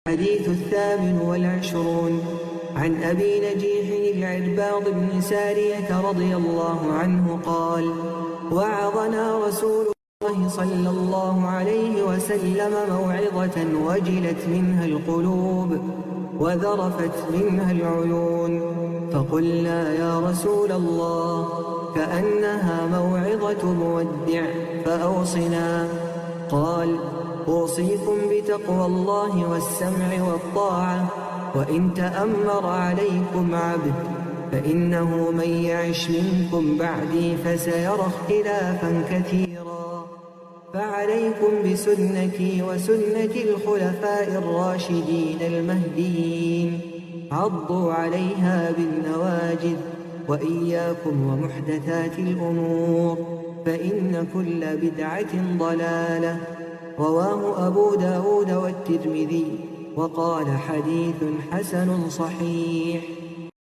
الحديث 28 عن أبي نجيح العرباض بن سارية رضي الله عنه قال: وعظنا رسول الله صلى الله عليه وسلم موعظة وجلت منها القلوب وذرفت منها العيون، فقلنا يا رسول الله كأنها موعظة مودع فأوصنا. قال: أوصيكم بتقوى الله والسمع والطاعة، وإن تأمر عليكم عبد فإنه من يعش منكم بعدي فسيرى اختلافا كثيرا، فعليكم بسنتي وسنة الخلفاء الراشدين المهديين، عضوا عليها بالنواجذ، وإياكم ومحدثات الأمور، فإن كل بدعة ضلالة. رواه أبو داود والترمذي، وقال: حديث حسن صحيح.